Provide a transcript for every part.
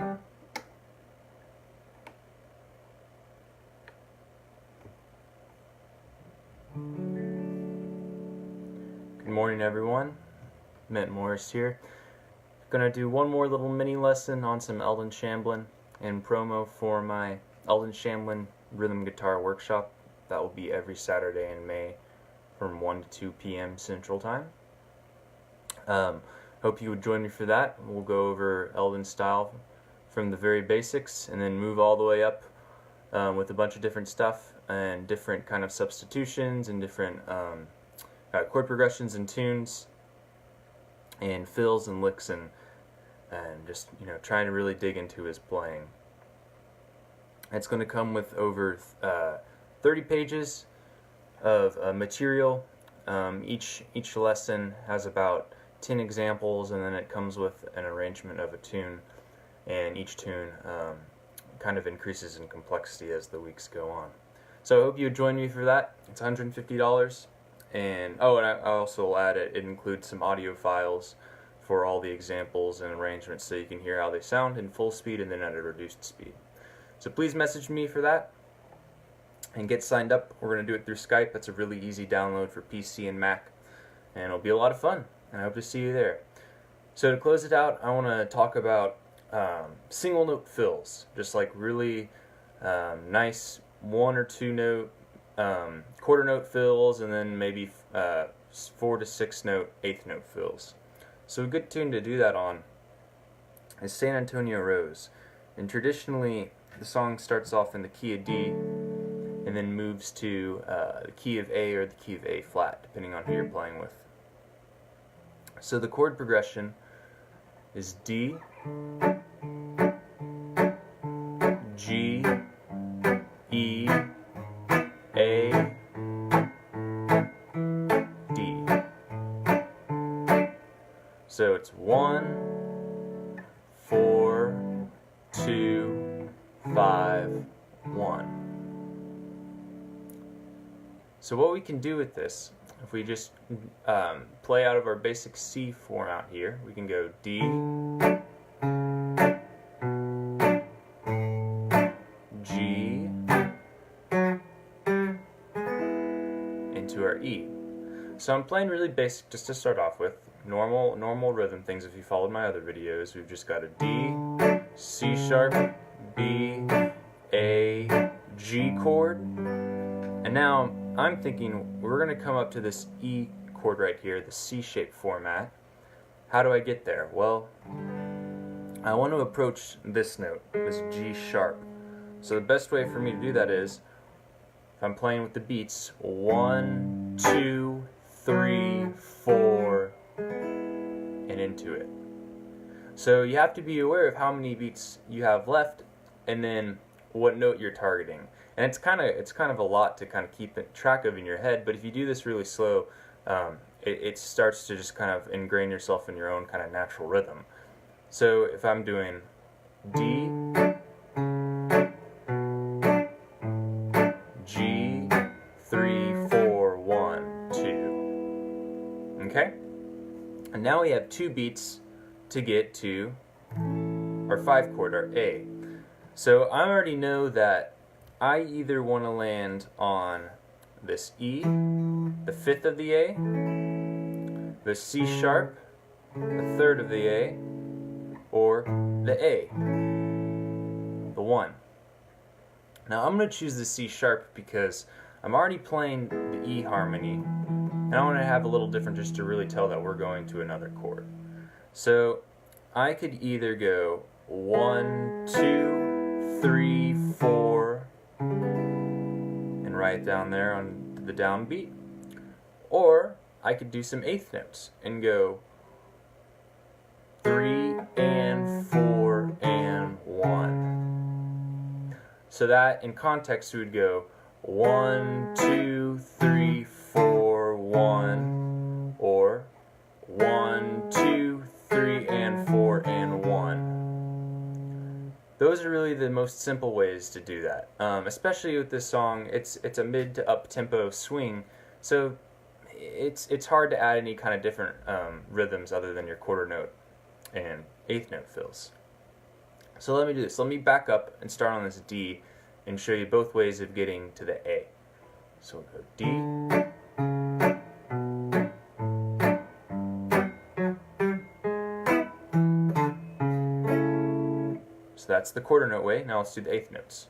Good morning, everyone. Ment here. Gonna do one more little mini lesson on some Eldon Shamblin in promo for my Eldon Shamblin rhythm guitar workshop. That will be every Saturday in May from 1 to 2 p.m. Central Time. Hope you would join me for that. We'll go over Eldon style from the very basics and then move all the way up with a bunch of different stuff and different kind of substitutions and different chord progressions and tunes and fills and licks and just trying to really dig into his playing. It's going to come with over 30 pages of material. Each lesson has about 10 examples, and then it comes with an arrangement of a tune, and each tune kind of increases in complexity as the weeks go on. So I hope you would join me for that. It's $150, and I also add it includes some audio files for all the examples and arrangements so you can hear how they sound in full speed and then at a reduced speed. So please message me for that and get signed up. We're going to do it through Skype. That's a really easy download for PC and Mac, and it'll be a lot of fun, and I hope to see you there. So to close it out, I want to talk about single note fills, just like really nice 1 or 2 note quarter note fills, and then maybe 4 to 6 note 8th note fills. So a good tune to do that on is San Antonio Rose, and traditionally the song starts off in the key of D and then moves to the key of A or the key of A flat, depending on who you're playing with. So the chord progression is D, G, E, A, D. So it's 1, 4, 2, 5, 1. So what we can do with this, if we just play out of our basic C form out here, we can go D, G, into our E. So I'm playing really basic just to start off with, normal rhythm things. If you followed my other videos, we've just got a D, C sharp, B, A, G chord, and now I'm thinking we're going to come up to this E chord right here, the C-shaped format. How do I get there? Well, I want to approach this note, this G sharp. So the best way for me to do that is, if I'm playing with the beats, 1, 2, 3, 4, and into it. So you have to be aware of how many beats you have left, and then what note you're targeting. And it's kind of a lot to kind of keep track of in your head, but if you do this really slow, it starts to just kind of ingrain yourself in your own kind of natural rhythm. So if I'm doing D, G, 3, 4, 1, 2. Okay? And now we have 2 beats to get to our 5 chord, our A. So I already know that I either want to land on this E, the 5th of the A, the C sharp, the 3rd of the A, or the A, the 1. Now I'm going to choose the C sharp because I'm already playing the E harmony, and I want to have a little different just to really tell that we're going to another chord. So I could either go 1, 2, 3, 4, and right down there on the downbeat, or I could do some 8th notes and go 3 and 4 and 1. So that in context we would go 1, 2, 3, 4, 1, or 1, 2, 3 and 4 and 1. Those are really the most simple ways to do that, especially with this song. It's a mid to up tempo swing, so it's hard to add any kind of different rhythms other than your quarter note and 8th note fills. So let me do this. Let me back up and start on this D and show you both ways of getting to the A. So we'll go D, so that's the quarter note way. Now let's do the eighth notes.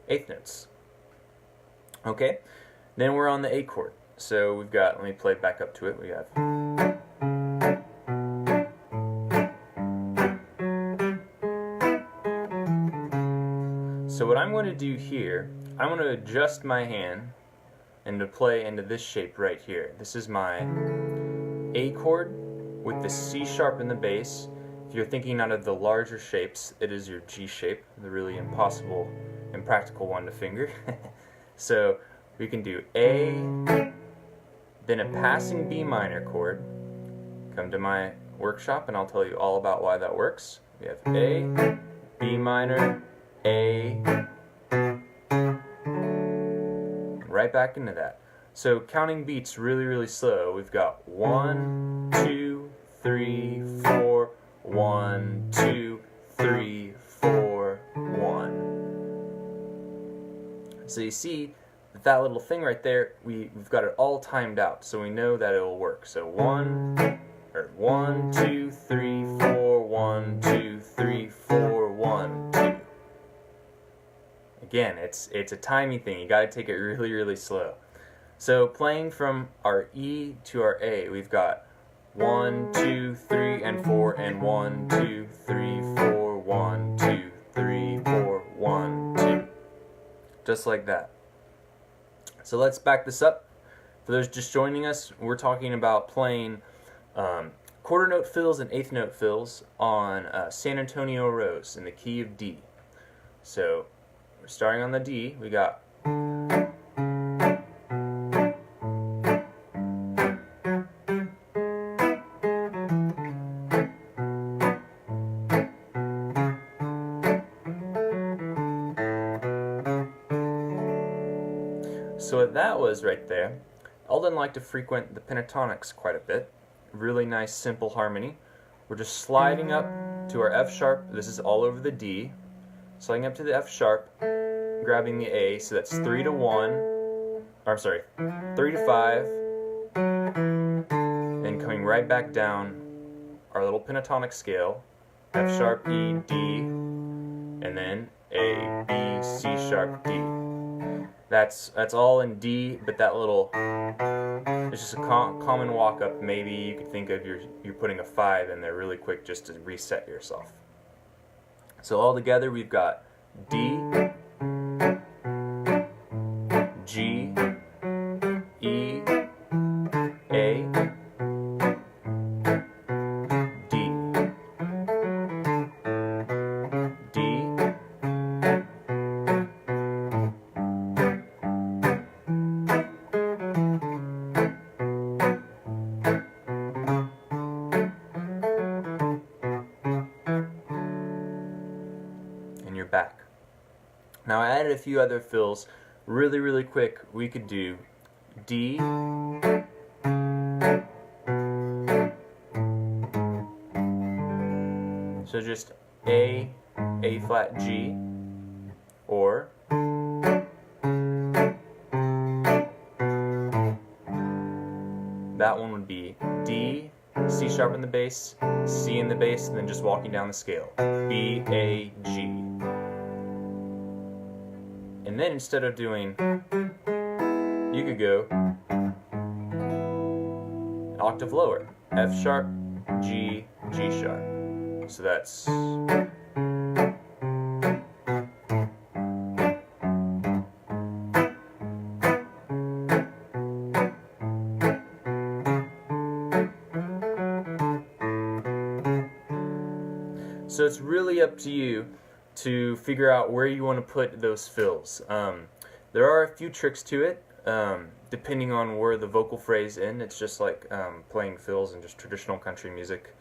Eighth notes. Okay, then we're on the A chord. So we've got, let me play back up to it. We have so what I'm going to do here, I'm going to adjust my hand and to play into this shape right here. This is my A chord with the C sharp in the bass. If you're thinking out of the larger shapes, it is your G shape, the really impossible, impractical one to finger. So we can do A, then a passing B minor chord. Come to my workshop and I'll tell you all about why that works. We have A, B minor, A, right back into that. So counting beats really slow. We've got 1, 2, 3, 4, 1, 2, 3, 4, 1. So you see that little thing right there, we've got it all timed out, so we know that it'll work. So 1, 2, 3, 4, 1, 2, 3, 4, 1, 2. Again, it's a timing thing. You got to take it really slow. So playing from our E to our A, we've got 1, 2, 3, and 4, and 1, 2, 3, 4, 1, 2, 3, 4, 1, 2. Just like that. So let's back this up. For those just joining us, we're talking about playing quarter note fills and eighth note fills on San Antonio Rose in the key of D. So we're starting on the D. We got so what that was right there. Eldon liked to frequent the pentatonics quite a bit. Really nice simple harmony. We're just sliding up to our F sharp. This is all over the D. Sliding up to the F sharp, grabbing the A, so that's 3 to 1, or I'm sorry, 3 to 5, and coming right back down our little pentatonic scale, F sharp, E, D, and then A, B, C sharp, D. That's all in D, but that little, it's just a common walk up. Maybe you could think of you're putting a 5 in there really quick just to reset yourself. So all together we've got D, G, E, A, D, D, and you're back. Now I added a few other fills really quick. We could do D, so just A flat, G, or that one would be D, C sharp in the bass, C in the bass, and then just walking down the scale. B, A, G. And then instead of doing, you could go an octave lower. F sharp, G, G sharp. So that's so it's really up to you to figure out where you want to put those fills. There are a few tricks to it, depending on where the vocal phrase ends. It's just like playing fills in just traditional country music.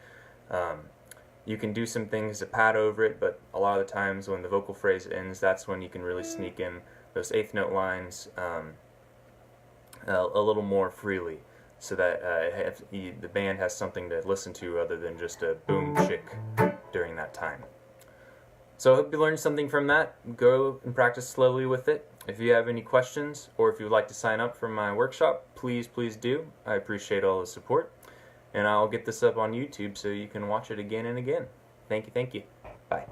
You can do some things to pad over it, but a lot of the times when the vocal phrase ends, that's when you can really sneak in those eighth note lines. a little more freely, so that the band has something to listen to other than just a boom chick during that time. So I hope you learned something from that. Go and practice slowly with it. If you have any questions or if you would like to sign up for my workshop, please do. I appreciate all the support. And I'll get this up on YouTube so you can watch it again and again. Thank you. Bye.